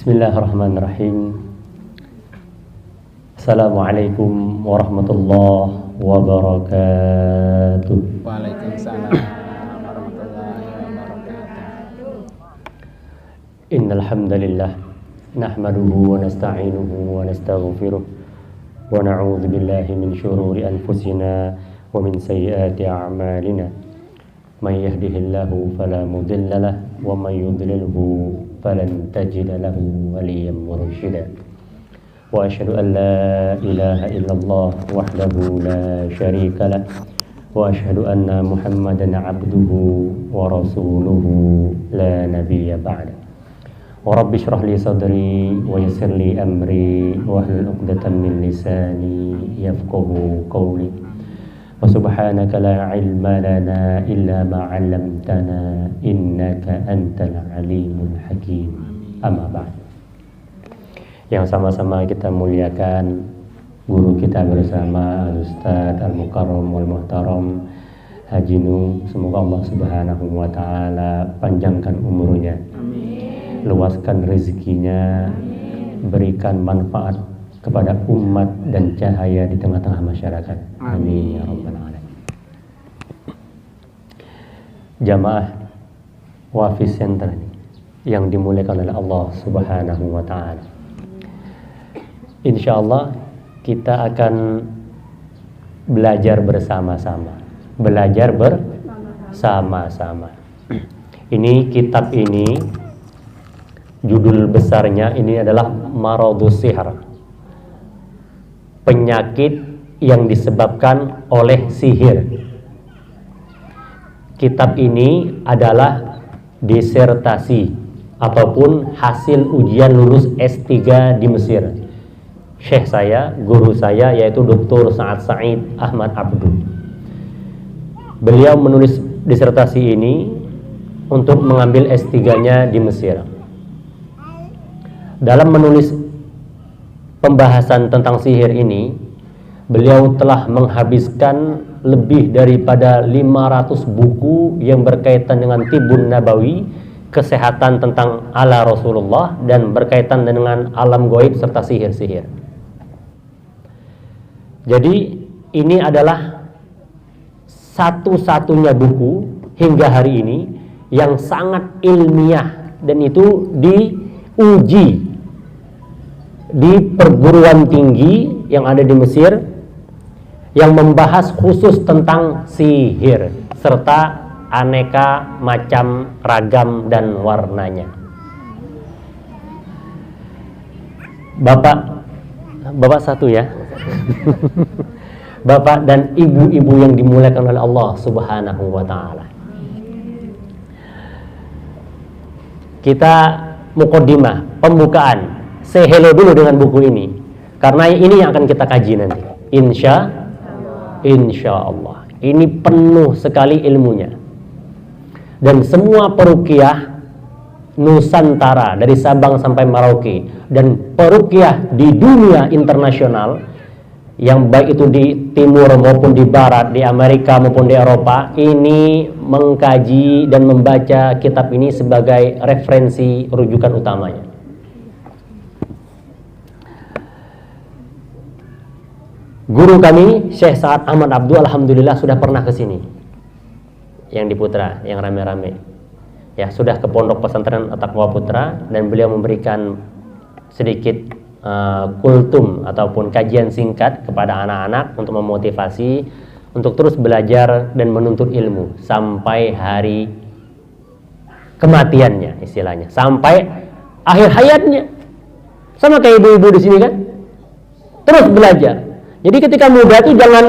Bismillahirrahmanirrahim. Assalamualaikum warahmatullahi wabarakatuh. Waalaikumsalam warahmatullahi wabarakatuh. Innal hamdalillah nahmaduhu wa nasta'inuhu wa nastaghfiruh wa na'udzu billahi min shururi anfusina wa min sayyiati a'malina. May yahdihillahu fala mudilla lahu wa may yudlilhu falan tajida lahu waliyyan mursyida. Wa asyhadu an la ilaha illallah wahdahu la syarika lah wa asyhadu anna Muhammadan abduhu wa rasuluhu la nabiyya ba'da. Wa rabbi shrah li sadri wa yassir li amri wa hlul 'uqdatam min lisani yafqahu qawli. Wa subhanaka la ilma lana illa ma 'allamtana innaka antal alimul hakim. Amma ba'd. Yang sama-sama kita muliakan guru kita bersama Al-Ustaz Al-Mukarram wal Muhtaram Haji Nung. Semoga Allah Subhanahu wa taala panjangkan umurnya. Amin. Luaskan rezekinya, berikan manfaat kepada umat dan cahaya di tengah-tengah masyarakat. Amin ya rabbal alamin. Jamaah Wafi Center yang dimuliakan oleh Allah Subhanahu wa taala. Insyaallah kita akan belajar bersama-sama. Belajar bersama-sama. Ini kitab ini judul besarnya ini adalah Maradhus Sihr. Penyakit yang disebabkan oleh sihir. Kitab ini adalah disertasi ataupun hasil ujian lulus S3 di Mesir. Syekh saya, guru saya yaitu Dr. Sa'ad Sa'id Ahmad Abdu. Beliau menulis disertasi ini untuk mengambil S3-nya di Mesir. Dalam menulis pembahasan tentang sihir ini, beliau telah menghabiskan lebih daripada 500 buku yang berkaitan dengan Tibbun Nabawi, kesehatan tentang ala Rasulullah, dan berkaitan dengan alam gaib serta sihir-sihir. Jadi ini adalah satu-satunya buku hingga hari ini yang sangat ilmiah dan itu diuji di perguruan tinggi yang ada di Mesir yang membahas khusus tentang sihir serta aneka macam ragam dan warnanya. Bapak satu ya. Bapak dan ibu-ibu yang dimuliakan oleh Allah Subhanahu wa taala. Kita muqaddimah, pembukaan. Say hello dulu dengan buku ini karena ini yang akan kita kaji nanti. Insya Allah. Ini penuh sekali ilmunya. Dan semua peruqyah Nusantara dari Sabang sampai Merauke dan peruqyah di dunia internasional yang baik itu di timur maupun di barat, di Amerika maupun di Eropa, ini mengkaji dan membaca kitab ini sebagai referensi rujukan utamanya. Guru kami Syekh Sa'ad Ahmad Abdu alhamdulillah sudah pernah ke sini. Yang di Putra, yang rame-rame. Ya, sudah ke Pondok Pesantren At-Taqwa Putra dan beliau memberikan sedikit kultum ataupun kajian singkat kepada anak-anak untuk memotivasi untuk terus belajar dan menuntut ilmu sampai hari kematiannya istilahnya, sampai akhir hayatnya. Sama kayak ibu-ibu di sini kan? Terus belajar. Jadi ketika muda itu jangan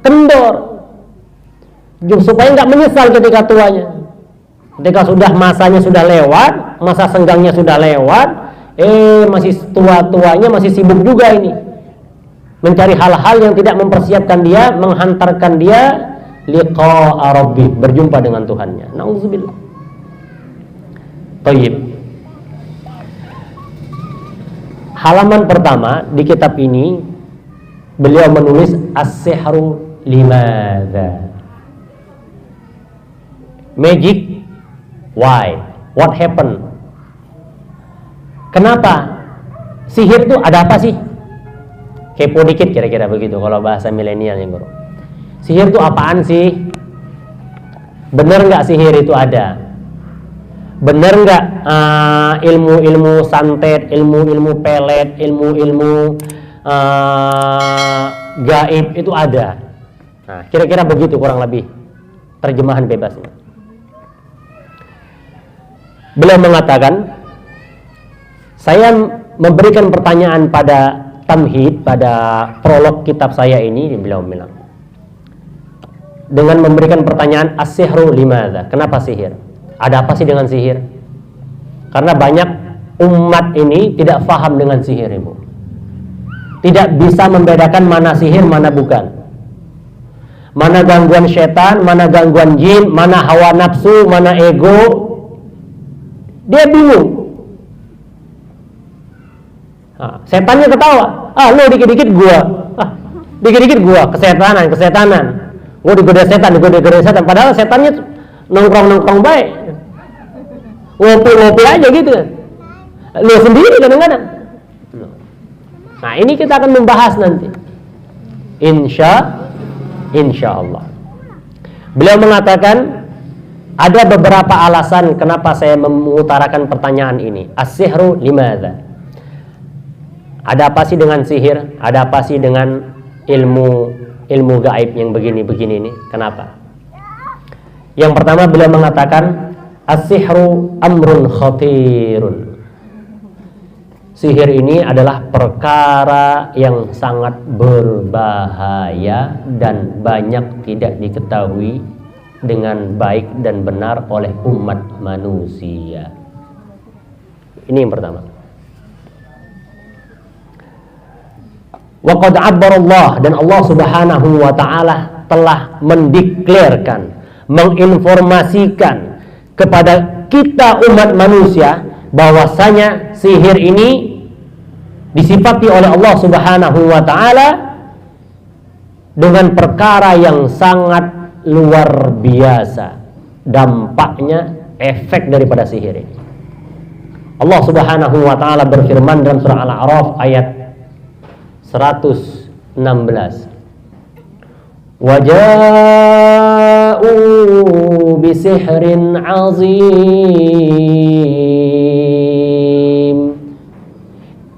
kendor, supaya nggak menyesal ketika tuanya. Ketika sudah masanya sudah lewat, masa senggangnya sudah lewat, masih tua-tuanya masih sibuk juga ini, mencari hal-hal yang tidak mempersiapkan dia, menghantarkan dia liqa'a rabbih, berjumpa dengan Tuhannya. Nauzubillah. Thayyib. Halaman pertama di kitab ini beliau menulis as-sihru limadza. Magic, why? What happened? Kenapa? Sihir itu ada apa sih? Kepo dikit kira-kira begitu kalau bahasa milenial yang guru. Sihir itu apaan sih? Bener nggak sihir itu ada? Bener nggak ilmu-ilmu santet, ilmu-ilmu pelet, ilmu-ilmu gaib itu ada? Nah, kira-kira begitu kurang lebih terjemahan bebasnya. Beliau mengatakan, saya memberikan pertanyaan pada tamhid, pada prolog kitab saya ini, beliau bilang, dengan memberikan pertanyaan as-sihru limadza, kenapa sihir? Ada apa sih dengan sihir? Karena banyak umat ini tidak paham dengan sihir, Ibu. Tidak bisa membedakan mana sihir, mana bukan. Mana gangguan setan, mana gangguan jin, mana hawa nafsu, mana ego. Dia bingung. Setannya ketawa. Lo dikit-dikit gua. Dikit-dikit gua kesetanan. Gua digoda setan. Padahal setannya nongkrong baik. Ngopi aja gitu kan. Lo sendiri kadang-kadang. Nah, ini kita akan membahas nanti. Insya Allah. Beliau mengatakan ada beberapa alasan kenapa saya mengutarakan pertanyaan ini. As-sihru limadza? Ada apa sih dengan sihir? Ada apa sih dengan ilmu gaib yang begini-begini ini? Kenapa? Yang pertama beliau mengatakan as-sihru amrun khatirun. Sihir ini adalah perkara yang sangat berbahaya dan banyak tidak diketahui dengan baik dan benar oleh umat manusia. Ini yang pertama. Wa qad 'abbarallah, dan Allah Subhanahu wa taala telah mendeklarkan, menginformasikan kepada kita umat manusia bahwasanya sihir ini disifati oleh Allah Subhanahu wa taala dengan perkara yang sangat luar biasa dampaknya, efek daripada sihir ini. Allah Subhanahu wa taala berfirman dalam surah Al-A'raf ayat 116. Waja'u bisihrin 'azim.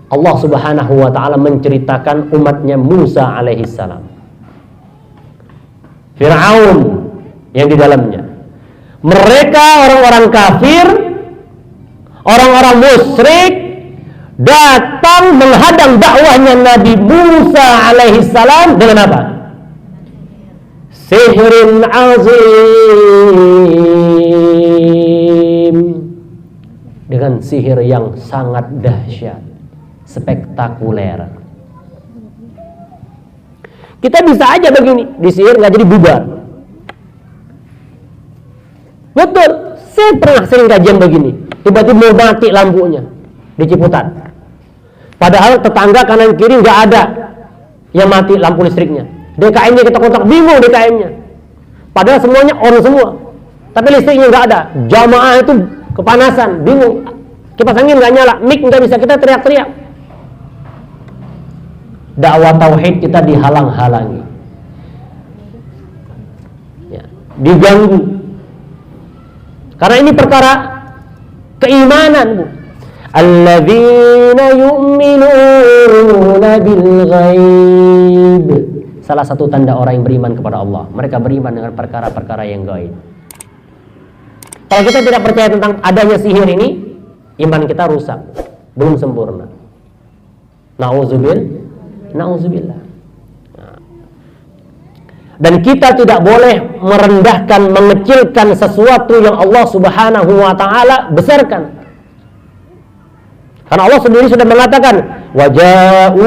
Allah Subhanahu wa taala menceritakan umatnya Musa alaihissalam, Fir'aun yang di dalamnya. Mereka orang-orang kafir, orang-orang musyrik datang menghadang dakwahnya Nabi Musa alaihissalam dengan apa? Sihrin azim, dengan sihir yang sangat dahsyat, spektakuler. Kita bisa aja begini, disihir nggak jadi bubar. Betul, saya pernah sering kajian begini, tiba-tiba mau mati lampunya di Ciputat. Padahal tetangga kanan kiri nggak ada yang mati lampu listriknya. DKM-nya kita kontak, bingung DKM-nya. Padahal semuanya on semua, tapi listriknya nggak ada. Jamaah itu kepanasan, bingung. Kipas angin nggak nyala, mic nggak bisa, kita teriak-teriak. Dakwah tauhid kita dihalang-halangi, ya, diganggu. Karena ini perkara keimanan, Bu. Alladzina yu'minuna bil ghaib. Salah satu tanda orang yang beriman kepada Allah, mereka beriman dengan perkara-perkara yang gaib. Kalau kita tidak percaya tentang adanya sihir ini, iman kita rusak, belum sempurna. Na'udzubillah. Dan kita tidak boleh merendahkan, mengecilkan sesuatu yang Allah Subhanahu wa taala besarkan. Karena Allah sendiri sudah mengatakan waja'u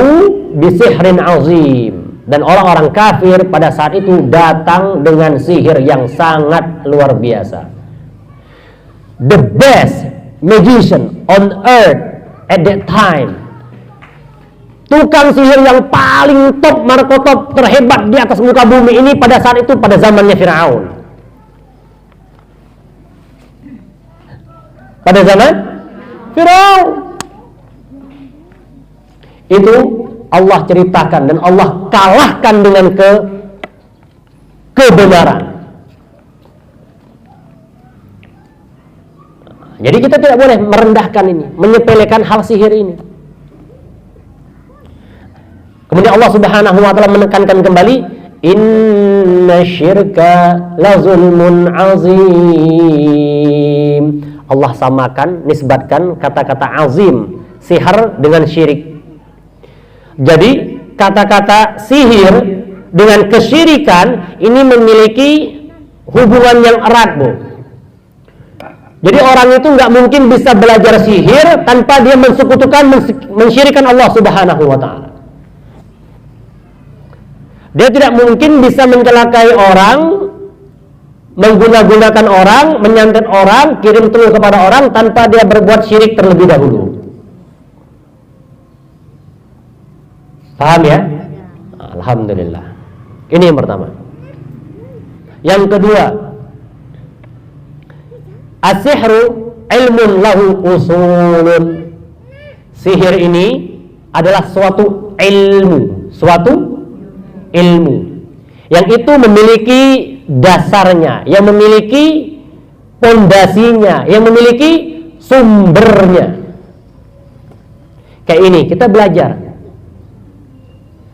bisihrin azim, dan orang-orang kafir pada saat itu datang dengan sihir yang sangat luar biasa. The best magician on earth at that time, tukang sihir yang paling top, markotop, terhebat di atas muka bumi ini pada saat itu, pada zamannya Fir'aun. Pada zaman Fir'aun, itu Allah ceritakan dan Allah kalahkan dengan kebenaran. Jadi kita tidak boleh merendahkan ini, menyepelekan hal sihir ini. Kemudian Allah Subhanahu wa taala menekankan kembali, inna syirka la zulmun azim. Allah samakan, nisbatkan kata-kata azim, sihir dengan syirik. Jadi kata-kata sihir dengan kesyirikan ini memiliki hubungan yang erat, Bu. Jadi orang itu nggak mungkin bisa belajar sihir tanpa dia mensekutukan, mensyirikan Allah Subhanahu wa taala. Dia tidak mungkin bisa mencelakai orang, mengguna-gunakan orang, menyantet orang, kirim telur kepada orang tanpa dia berbuat syirik terlebih dahulu. Paham ya? Alhamdulillah. Ini yang pertama. Yang kedua, as-sihru ilmun lahu usulun. Sihir ini adalah suatu ilmu, yang itu memiliki dasarnya, yang memiliki pondasinya, yang memiliki sumbernya. Kayak ini kita belajar.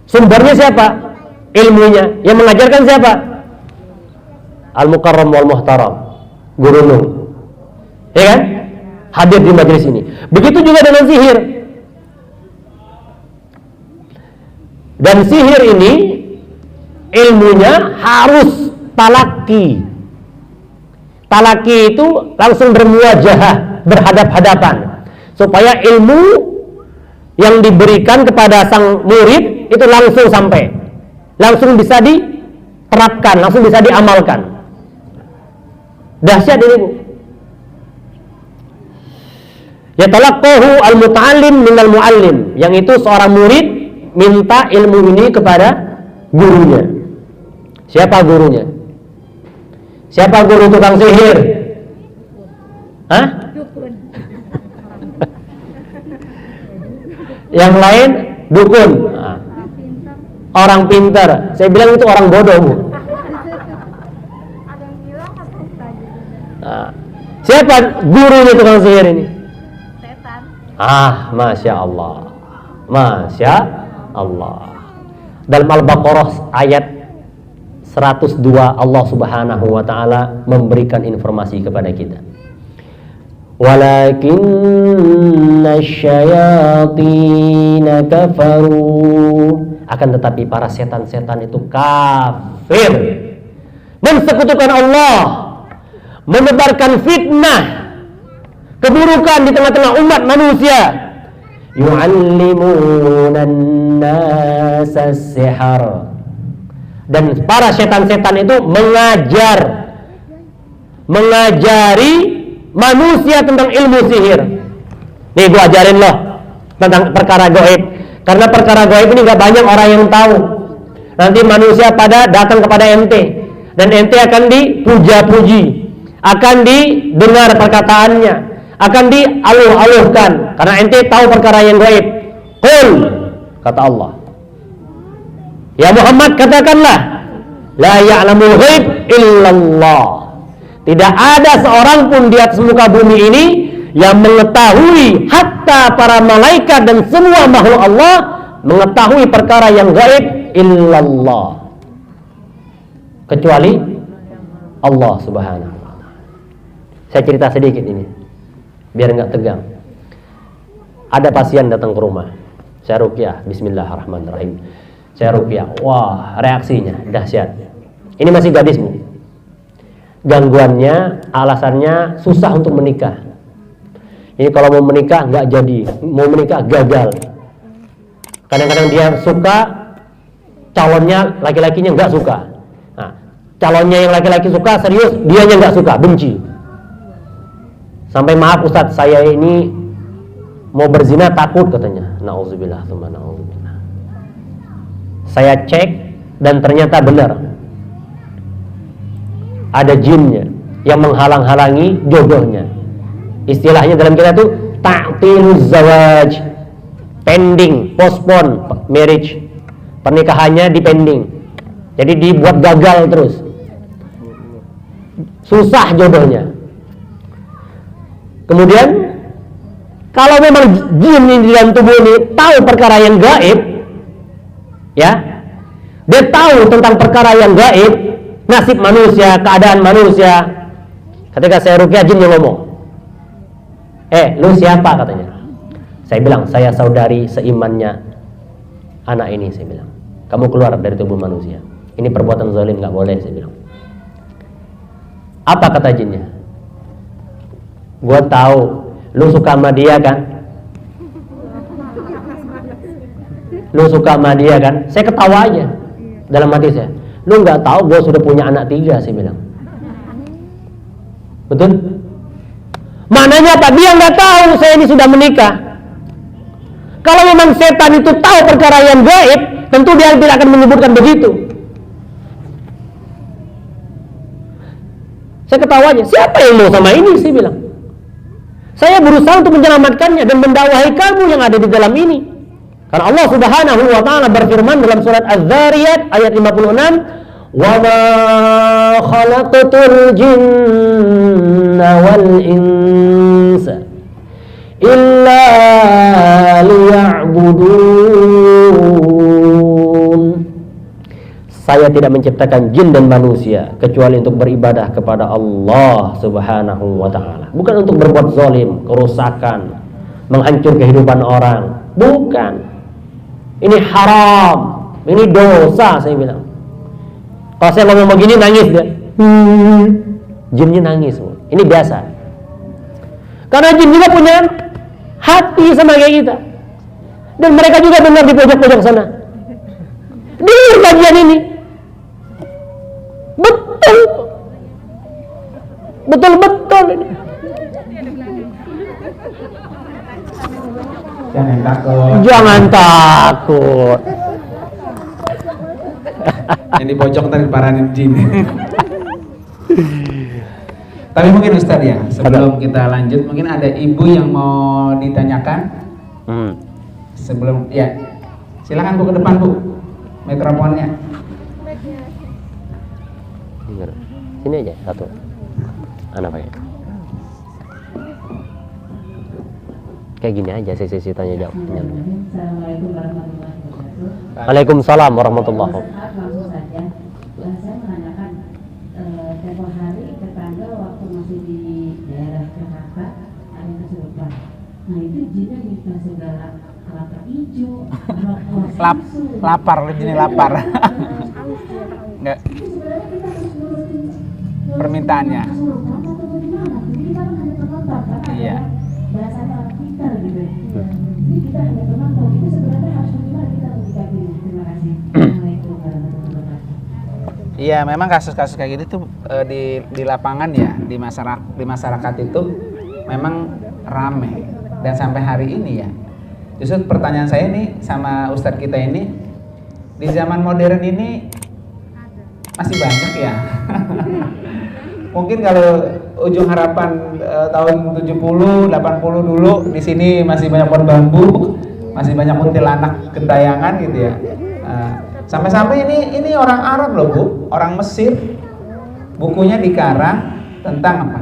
Sumbernya siapa? Ilmunya. Yang mengajarkan siapa? Al-Mukarram wal Muhtaram, Guru Nuh. Ya kan? Hadir di majelis ini. Begitu juga dengan sihir. Dan sihir ini ilmunya harus talaki. Talaki itu langsung bermuajahah, berhadap-hadapan, supaya ilmu yang diberikan kepada sang murid itu langsung sampai, langsung bisa diterapkan, langsung bisa diamalkan. Dahsyat ini, Bu. Yatalaqahu al-muta'allim minal mu'allim, yang itu seorang murid minta ilmu ini kepada gurunya. Siapa gurunya? Siapa guru tukang sihir? Hah? Yang lain dukun. Nah, orang pintar. Saya bilang itu orang bodoh, Bu. Nah, siapa gurunya tukang sihir ini? Setan. Masya Allah. Masya Allah. Dalam Al-Baqarah ayat 102 Allah Subhanahu wa taala memberikan informasi kepada kita. Walakinna syayatin kafaru, akan tetapi para setan-setan itu kafir, mensekutukan Allah, menebarkan fitnah, keburukan di tengah-tengah umat manusia. Yu'allimunan nasa sihar, dan para setan-setan itu mengajari manusia tentang ilmu sihir. Nih gua ajarin loh tentang perkara gaib, karena perkara gaib ini gak banyak orang yang tahu. Nanti manusia pada datang kepada ente, dan ente akan dipuja-puji, akan didengar perkataannya, akan dialuh-aluhkan, karena ente tahu perkara yang gaib. Qul, kata Allah, ya Muhammad, katakanlah, la ya'lamul ghaib illallah. Tidak ada seorang pun di atas muka bumi ini yang mengetahui, hatta para malaikat dan semua makhluk Allah mengetahui perkara yang gaib, illallah, kecuali Allah Subhanahu wa ta'ala. Saya cerita sedikit ini biar nggak tegang. Ada pasien datang ke rumah, saya ruqyah, bismillahirrahmanirrahim. Saya ruqyah, wah, reaksinya dahsyat. Ini masih gadis, Bu. Gangguannya, alasannya susah untuk menikah. Ini kalau mau menikah nggak jadi, mau menikah gagal. Kadang-kadang dia suka, calonnya laki-lakinya nggak suka. Nah, calonnya yang laki-laki suka serius, dianya nggak suka, benci. Sampai, maaf Ustadz, saya ini mau berzina takut, katanya. Na'udzubillah, tsumma na'udzubillah. Saya cek dan ternyata benar, ada jinnya yang menghalang-halangi jodohnya. Istilahnya dalam kita itu ta'tiluz zawaj, pending, postpone marriage, pernikahannya dipending, jadi dibuat gagal terus, susah jodohnya. Kemudian kalau memang jin di dalam tubuh ini tahu perkara yang gaib, ya, dia tahu tentang perkara yang gaib, nasib manusia, keadaan manusia. Ketika saya ruqyah, jin yang ngomong, lu siapa katanya. Saya bilang, saya saudari seimannya anak ini. Saya bilang, kamu keluar dari tubuh manusia, ini perbuatan zalim, nggak boleh. Saya bilang, apa kata jinnya? Gua tahu lu suka sama dia kan? Lu suka sama dia kan? Saya ketawa aja dalam hati saya. Lu nggak tahu gua sudah punya anak 3, saya bilang. Betul? Maknanya apa? Dia nggak tahu saya ini sudah menikah. Kalau memang setan itu tahu perkara yang gaib, tentu dia tidak akan menyebutkan begitu. Saya ketawa aja. Siapa yang mau sama ini? Saya bilang. Saya berusaha untuk menyelamatkannya dan mendakwahi kamu yang ada di dalam ini. Karena Allah Subhanahu wa taala berfirman dalam surat Az-Zariyat ayat 56, "Wa ma khalaqatul jinna wal insa illa liya'budun." Saya tidak menciptakan jin dan manusia kecuali untuk beribadah kepada Allah Subhanahu wa ta'ala. Bukan untuk berbuat zalim, kerusakan, menghancur kehidupan orang. Bukan. Ini haram, ini dosa, saya bilang. Kalau saya ngomong begini nangis dia. Jinnya nangis. Ini biasa. Karena jin juga punya hati sama kayak kita. Dan mereka juga dengar di pojok-pojok sana. Dengar kajian ini. Betul ini. Jangan takut. Yang di pojok tadi paranin jin. Tapi mungkin Ustadz ya, sebelum kita lanjut, mungkin ada ibu yang mau ditanyakan. Sebelum, ya, silakan Bu ke depan Bu, mikrofonnya. Sini aja satu. Anak pakai. Kayak gini aja sesi tanya jawab. Assalamualaikum warahmatullahi wabarakatuh. Waalaikumsalam warahmatullahi wabarakatuh. Langsung saja, saya menanyakan tempo hari tetangga waktu masih di daerah Jakarta ada yang kesurupan. Nah itu jinnya minta segala kelapa hijau, rokok susu. Lapar, lu jadi lapar. Enggak. Permintaannya. Iya. Bahasa kita gitu. Jadi kita hanya penonton. Itu sebenarnya harus bagaimana kita menyikapi. Terima kasih. Assalamualaikum warahmatullahi wabarakatuh. Iya, memang kasus-kasus kayak gitu tuh di lapangan ya, di masyarakat itu memang rame dan sampai hari ini ya. Justru pertanyaan saya nih sama Ustadz kita ini, di zaman modern ini masih banyak ya. Mungkin kalau ujung harapan tahun 70, 80 dulu di sini masih banyak pohon bambu, masih banyak kuntilanak gentayangan gitu ya. Sampai-sampai ini orang Arab loh Bu, orang Mesir. Bukunya dikarang tentang apa?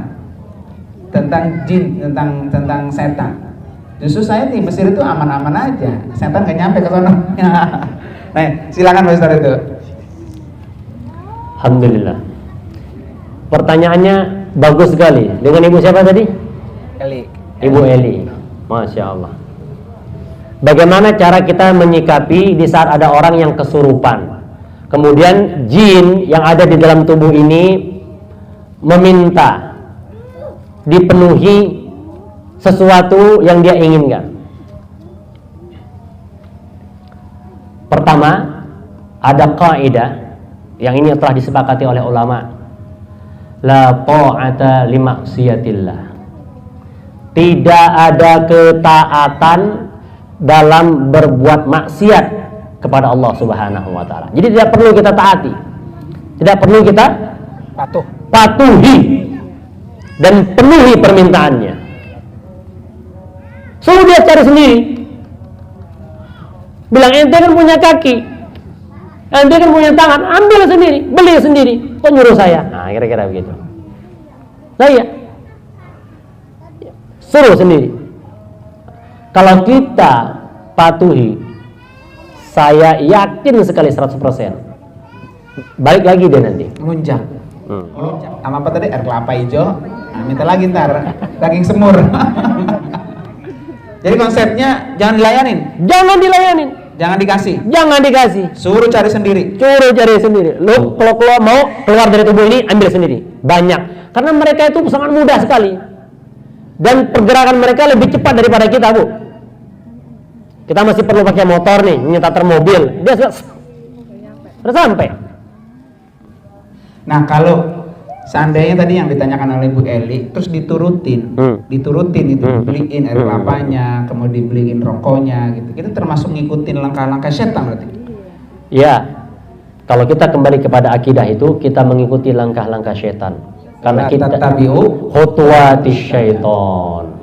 Tentang jin, tentang setan. Justru saya di Mesir itu aman-aman aja, setan gak nyampe ke sana. Nah, silakan Pak Ustadz itu. Alhamdulillah. Pertanyaannya bagus sekali. Dengan ibu siapa tadi? Eli. Ibu Eli. Masya Allah. Bagaimana cara kita menyikapi di saat ada orang yang kesurupan, kemudian jin yang ada di dalam tubuh ini meminta dipenuhi sesuatu yang dia inginkan? Pertama, ada kaidah yang ini telah disepakati oleh ulama. La ta'ata li maksiatillah. Tidak ada ketaatan dalam berbuat maksiat kepada Allah Subhanahu wa taala. Jadi tidak perlu kita taati. Tidak perlu kita patuhi dan penuhi permintaannya. Suruh dia cari sendiri. Bilang ente kan punya kaki, ente kan punya tangan, ambil sendiri, beli sendiri. Kok nyuruh saya? Nah, kira-kira begitu. Saya suruh sendiri. Kalau kita patuhi, saya yakin sekali 100%. Balik lagi dia nanti. Melunjak. Sama apa tadi? Air kelapa hijau. Nah, minta lagi ntar daging semur. Jadi konsepnya jangan dilayanin. Jangan dilayanin. Jangan dikasih. Jangan dikasih. Suruh cari sendiri. Suruh cari sendiri. Lo kalau mau keluar dari tubuh ini, ambil sendiri. Banyak. Karena mereka itu sangat mudah sekali. Dan pergerakan mereka lebih cepat daripada kita, Bu. Kita masih perlu pakai motor nih, nyetar mobil. Dia sudah sampai. Nah, kalau seandainya tadi yang ditanyakan oleh Bu Eli, terus diturutin itu, beliin air kelapanya, kemudian dibeliin rokoknya, gitu. Itu termasuk ngikutin langkah-langkah setan berarti? Ya, kalau kita kembali kepada akidah itu, kita mengikuti langkah-langkah setan. Karena kita tabi'u khutuwatis syaiton.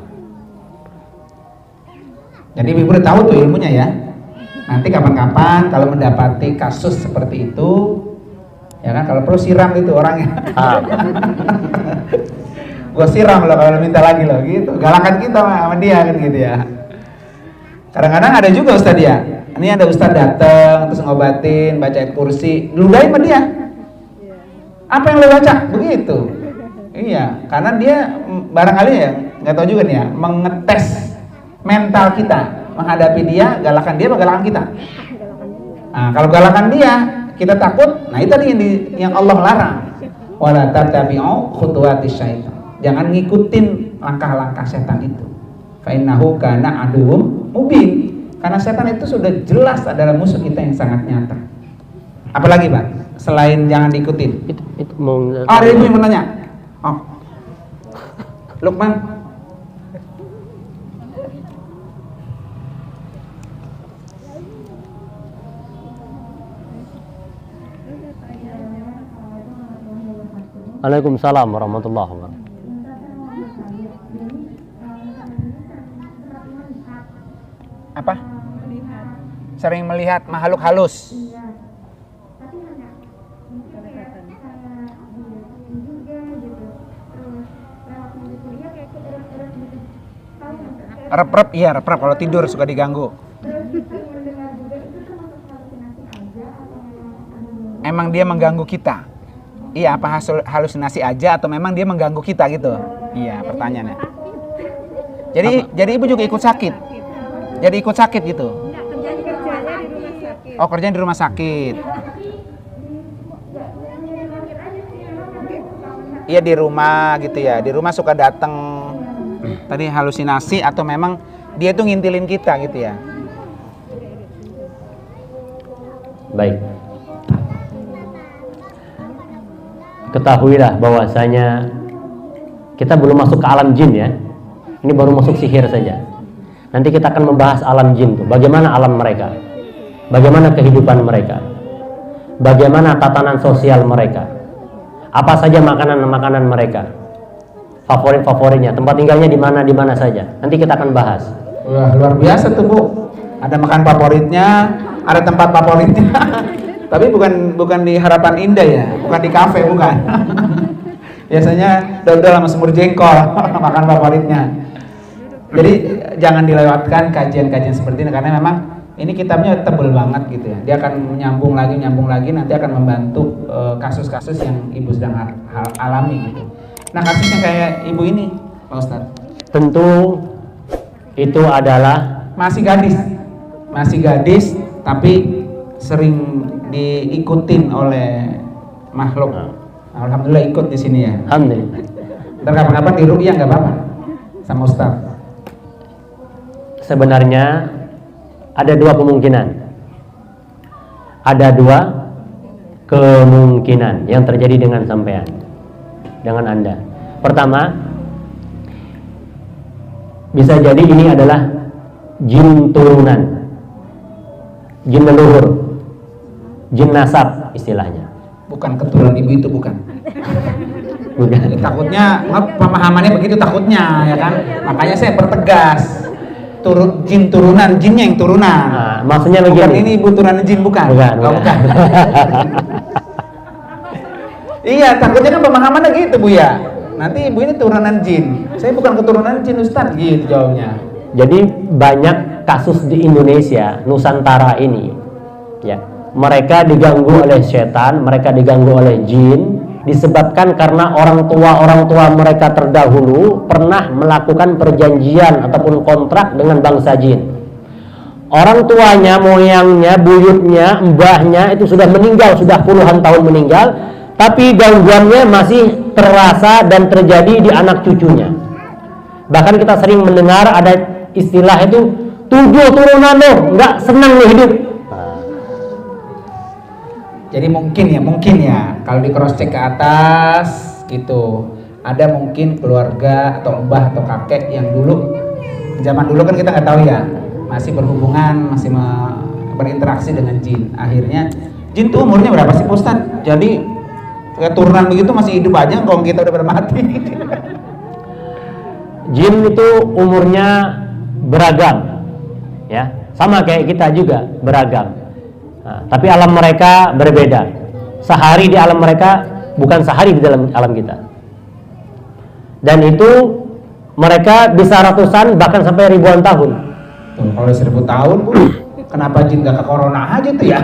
Jadi Ibu udah tahu tuh ilmunya ya. Nanti kapan-kapan kalau mendapati kasus seperti itu, ya kan, kalau perlu siram itu orangnya. Gue siram loh kalau minta lagi loh, gitu. Galakan kita sama dia kan gitu ya. Kadang-kadang ada juga Ustadz ya. Ini ada Ustadz datang terus ngobatin, baca ayat kursi, ludahin sama dia. Apa yang lo baca? Begitu. Iya, karena dia barangkali ya, nggak tahu juga nih ya, mengetes mental kita menghadapi dia, galakan dia apa galakan kita. Nah, kalau galakan dia, kita takut. Nah, itu tadi yang Allah larang. Wala tattabi'u khutuwatis syaitan. Jangan ngikutin langkah-langkah setan itu. Fa innahu kana aduwwum mubin. Karena setan itu sudah jelas adalah musuh kita yang sangat nyata. Apalagi, Pak? Selain jangan diikutin. Itu mau ada ibu yang menanya. Oh. Lukman. Waalaikumsalam warahmatullahi wabarakatuh. Apa? Sering melihat makhluk halus. Rep-rep, iya rep-rep kalau tidur suka diganggu. Emang dia mengganggu kita? Iya, apa halusinasi aja atau memang dia mengganggu kita gitu? Iya, pertanyaannya. Jadi ibu juga ikut sakit? Jadi ikut sakit gitu? Oh, kerjanya di rumah sakit. Iya, di rumah gitu ya. Di rumah suka datang tadi halusinasi atau memang dia tuh ngintilin kita gitu ya. Baik. Ketahuilah bahwasanya kita belum masuk ke alam jin ya. Ini baru masuk sihir saja. Nanti kita akan membahas alam jin tuh. Bagaimana alam mereka? Bagaimana kehidupan mereka? Bagaimana tatanan sosial mereka? Apa saja makanan-makanan mereka? Favorit-favoritnya, tempat tinggalnya di mana saja. Nanti kita akan bahas. Wah, luar biasa tuh, Bu. Ada makan favoritnya, ada tempat favoritnya. Tapi bukan di Harapan Indah ya, bukan di kafe, bukan. Biasanya dodol sama semur jengkol makan favoritnya. Jadi jangan dilewatkan kajian-kajian seperti ini karena memang ini kitabnya tebel banget gitu ya. Dia akan menyambung lagi, nanti akan membantu kasus-kasus yang ibu sedang alami gitu. Nah, kasusnya kayak ibu ini, Pak Ustadz. Tentu itu adalah masih gadis, tapi sering diikutin oleh makhluk. Alhamdulillah ikut di sini ya. Alhamdulillah. Ntar kapan-kapan di ruqyah nggak apa-apa sama Ustadz. Sebenarnya ada dua kemungkinan. Ada dua kemungkinan yang terjadi dengan sampean, dengan Anda. Pertama, bisa jadi ini adalah jin turunan, jin leluhur, jin nasab istilahnya. Bukan keturunan ibu itu, bukan. Bukan. Takutnya pemahamannya begitu takutnya ya kan. Makanya saya pertegas. jin turunan, jinnya yang turunan. Nah, maksudnya begini. Bukan ini ibu turunan jin, bukan? Bukan. Oh, bukan. Iya, takutnya kan pemahamannya gitu Bu ya. Nanti ibu ini turunan jin. Saya bukan keturunan jin Ustaz, gitu jawabnya. Jadi banyak kasus di Indonesia, Nusantara ini, ya, mereka diganggu oleh setan, mereka diganggu oleh jin, disebabkan karena orang tua mereka terdahulu pernah melakukan perjanjian ataupun kontrak dengan bangsa jin. Orang tuanya, moyangnya, buyutnya, mbahnya itu sudah meninggal, sudah puluhan tahun meninggal, tapi gangguannya masih terasa dan terjadi di anak cucunya. Bahkan kita sering mendengar ada istilah itu 7 turunan loh nggak senang loh hidup. Jadi mungkin ya kalau di cross check ke atas gitu, ada mungkin keluarga atau mbah atau kakek yang dulu zaman dulu kan kita nggak tahu ya, masih berhubungan, masih berinteraksi dengan jin. Akhirnya jin tuh umurnya berapa sih Pak Ustadz? Jadi keturunan begitu masih hidup aja kalau kita udah mati. Jin itu umurnya beragam, ya, sama kayak kita juga beragam. Nah, tapi alam mereka berbeda. Sehari di alam mereka bukan sehari di dalam alam kita. Dan itu mereka bisa ratusan bahkan sampai ribuan tahun. Tuh, kalau 1000 tahun Bu, kenapa jin gak ke corona aja tuh ya?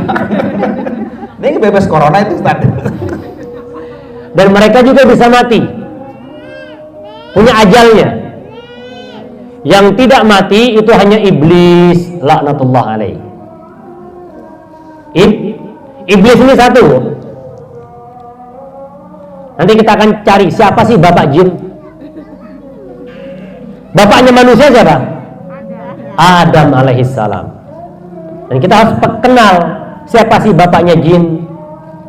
Ini bebas corona itu Ustaz. Dan mereka juga bisa mati, punya ajalnya. Yang tidak mati itu hanya iblis, laknatullah alaih. Iblis ini satu. Nanti kita akan cari siapa sih bapak jin. Bapaknya manusia siapa? Adam alaihissalam. Dan kita harus kenal siapa sih bapaknya jin,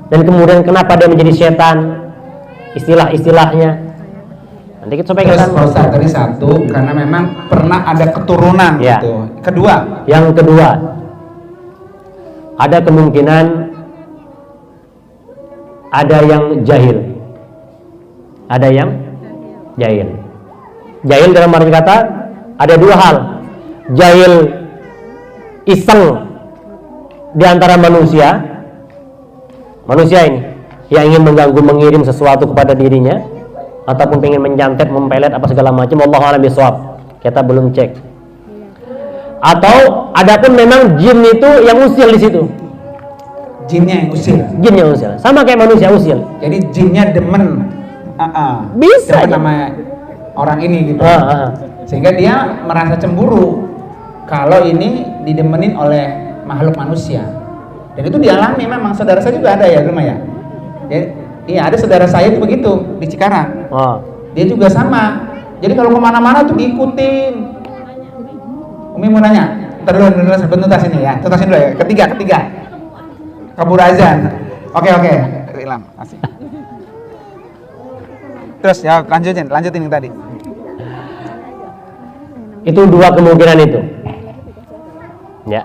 dan kemudian kenapa dia menjadi setan, istilah-istilahnya. Nanti kita sampai terus Ustaz tadi satu, karena memang pernah ada keturunan ya. gitu. Kedua, yang kedua, ada kemungkinan ada yang jahil. Ada yang jahil. Jahil dalam arti kata ada dua hal. Jahil iseng di antara manusia ini yang ingin mengganggu, mengirim sesuatu kepada dirinya, ataupun pengen menyantet, mempelet apa segala macam, wallahu a'lam bishawab. Kita belum cek. Atau adapun memang jin itu yang usil di situ. jinnya yang usil. Jin yang usil, sama kayak manusia usil. Jadi jinnya demen. Bisa demen sama orang ini gitu. Sehingga dia merasa cemburu kalau ini didemenin oleh makhluk manusia. Dan itu dialami memang, saudara saya juga ada ya, rumah ya. Iya, ada saudara saya itu begitu di Cikarang. Dia juga sama. Jadi kalau kemana-mana tuh diikutin. Umi mau nanya, ntar dulu sebentar sini ya, tutasin dulu ya. Ketiga. Kabur azan. Oke. Hilang. Asik. Terus ya lanjutin yang tadi. Itu dua kemungkinan itu. Ya.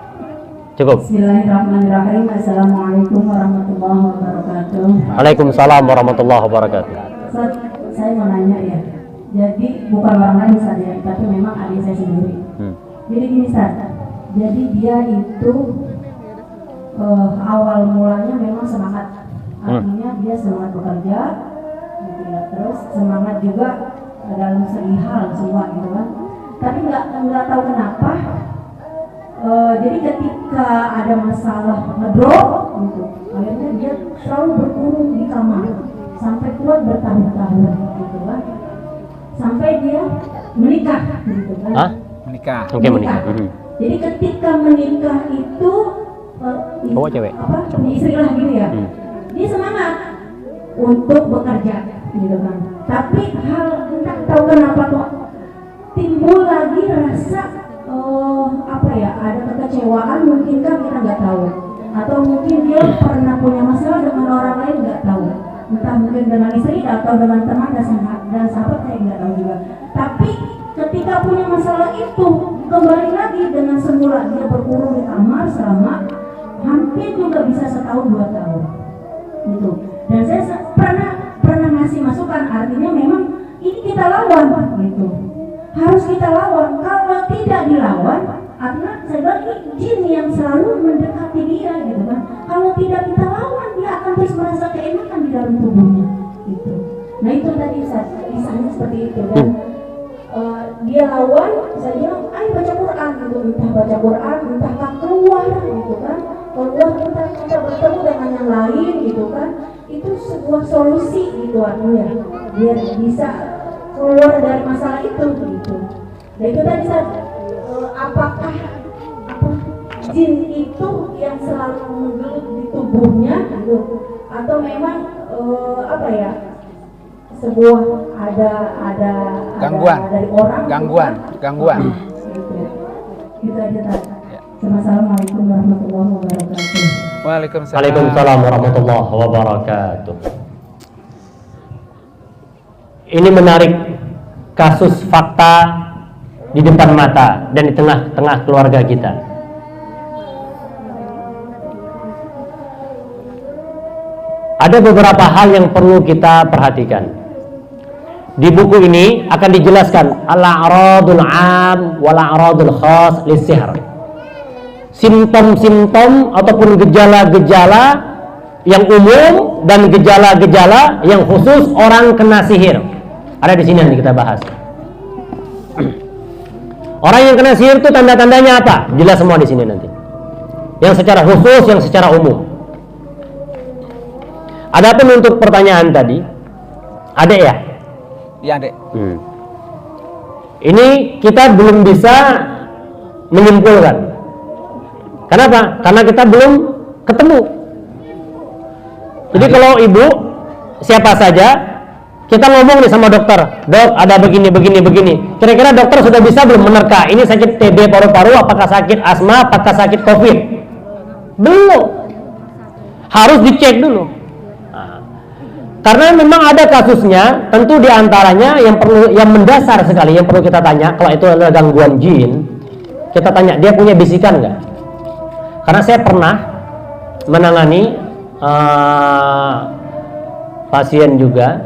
Cukup. Bismillahirrahmanirrahim. Assalamualaikum warahmatullahi wabarakatuh. Waalaikumsalam warahmatullahi wabarakatuh. Saya mau nanya ya. Jadi bukan orang lain saja, tapi memang adik saya sendiri. Jadi gini Ustaz. Jadi dia itu awal mulanya memang semangat. Artinya dia semangat bekerja, gitu ya. Terus semangat juga dalam segi hal semua gitu kan. Tapi nggak tahu kenapa. Jadi ketika ada masalah ngedrop gitu, akhirnya dia selalu berkurung di kamar sampai kuat bertahun-tahun gitu kan, sampai dia menikah gitu kan. Menikah. Oke, menikah. Jadi ketika menikah itu cewek. Istri lah gitu ya, dia semangat untuk bekerja gitu kan. Tapi hal entah tahu kenapa kok timbul lagi rasa ada kekecewaan, mungkin kan kita nggak tahu, atau mungkin dia pernah punya masalah dengan orang lain, nggak tahu, entah mungkin dengan istri atau dengan teman dan sahabat, saya nggak tahu juga. Tapi ketika punya masalah itu kembali lagi dengan semula, dia berkurung di kamar selama hampir juga bisa setahun 2 tahun gitu. Dan saya pernah ngasih masukan, artinya memang ini kita lawan gitu. harus kita lawan. Kalau tidak dilawan, artinya saya bilang ini jin yang selalu mendekati dia gitu kan. Kalau tidak kita lawan, dia akan terus merasa keenakan di dalam tubuhnya gitu. Nah itu tadi kisahnya seperti itu dan dia lawan, saya bilang ayo baca Quran gitu, entah baca Quran, entah keluar gitu kan, keluar kita bertemu dengan yang lain gitu kan, itu sebuah solusi gitu artinya biar bisa keluar dari masalah itu gitu. Nah itu tadi apakah jin itu yang selalu menggelut di tubuhnya gitu, atau memang apa ya, sebuah ada gangguan dari orang gangguan gitu aja tadi. Assalamualaikum warahmatullahi wabarakatuh. Waalaikumsalam warahmatullahi wabarakatuh. Ini menarik, kasus fakta di depan mata dan di tengah-tengah keluarga kita. Ada beberapa hal yang perlu kita perhatikan. Di buku ini akan dijelaskan al-a'radul 'am wal a'radul khas lis-sihr. Simptom-simptom ataupun gejala-gejala yang umum dan gejala-gejala yang khusus orang kena sihir. Ada di sini nanti kita bahas. Orang yang kena sihir itu tanda-tandanya apa? Jelas semua di sini nanti. Yang secara khusus, yang secara umum. Adapun untuk pertanyaan tadi, ada ya? Iya, Dek. Ini kita belum bisa menyimpulkan. Kenapa? Karena kita belum ketemu. Jadi kalau ibu, siapa saja, kita ngomong nih sama dokter, dok ada begini. Kira-kira dokter sudah bisa belum menerka? Ini sakit TB paru-paru, apakah sakit asma, apakah sakit COVID? Belum. Harus dicek dulu. Karena memang ada kasusnya, tentu diantaranya yang mendasar sekali yang perlu kita tanya, kalau itu adalah gangguan jin, kita tanya dia punya bisikan nggak? Karena saya pernah menangani pasien juga,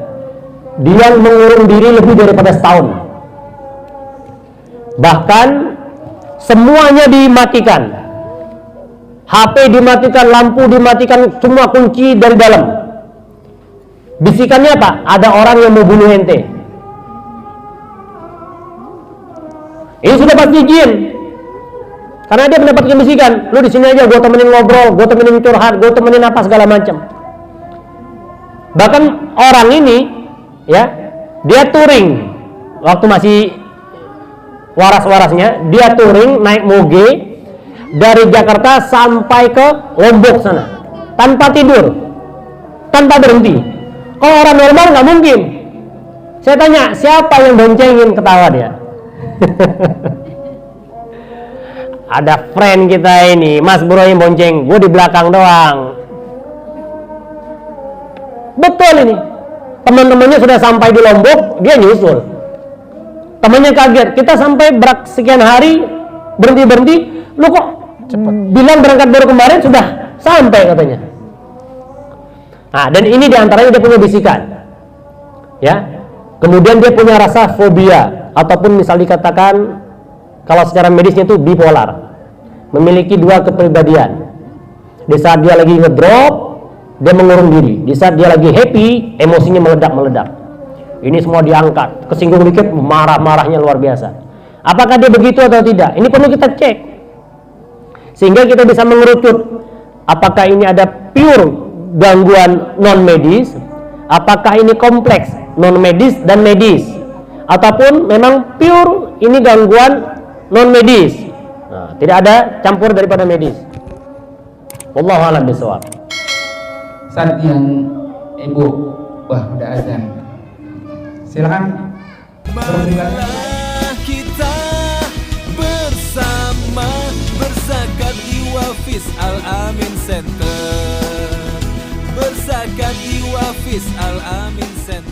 dia mengurung diri lebih daripada setahun, bahkan semuanya dimatikan, HP dimatikan, lampu dimatikan, semua kunci dari dalam. Bisikannya apa? Ada orang yang mau bunuh ente. Ini sudah pasti jin. Karena dia mendapatkan bisikan, lu di sini aja, gue temenin ngobrol, gue temenin curhat, gue temenin apa segala macam. Bahkan orang ini, ya, dia touring waktu masih waras-warasnya, dia touring naik moge dari Jakarta sampai ke Lombok sana, tanpa tidur, tanpa berhenti. Kalau orang normal nggak mungkin. Saya tanya, siapa yang boncengin? Ketawa dia. Ada friend kita ini, Mas Bro yang bonceng, gue di belakang doang. Betul ini. Teman-temannya sudah sampai di Lombok, dia nyusul. Temannya kaget, kita sampai sekian hari berhenti, lu kok cepet bilang berangkat baru kemarin sudah sampai katanya. Nah, dan ini diantaranya dia punya bisikan, ya. Kemudian dia punya rasa fobia, ataupun misal dikatakan kalau secara medisnya itu bipolar, memiliki dua kepribadian. Di saat dia lagi ngedrop, dia mengurung diri. Di saat dia lagi happy, emosinya meledak-meledak. Ini semua diangkat, kesinggung dikit, marah-marahnya luar biasa. Apakah dia begitu atau tidak? Ini perlu kita cek, sehingga kita bisa mengerucut apakah ini ada pure gangguan non medis, apakah ini kompleks non medis dan medis, ataupun memang pure ini gangguan non medis. Nah, tidak ada campur daripada medis. Wallahu a'lam bishawab. Saat yang ibu, wah udah azan. Silakan. Marilah kita bersama berzakat di Wafis Al-Amin Center. Berzakat di Wafis Al-Amin Center.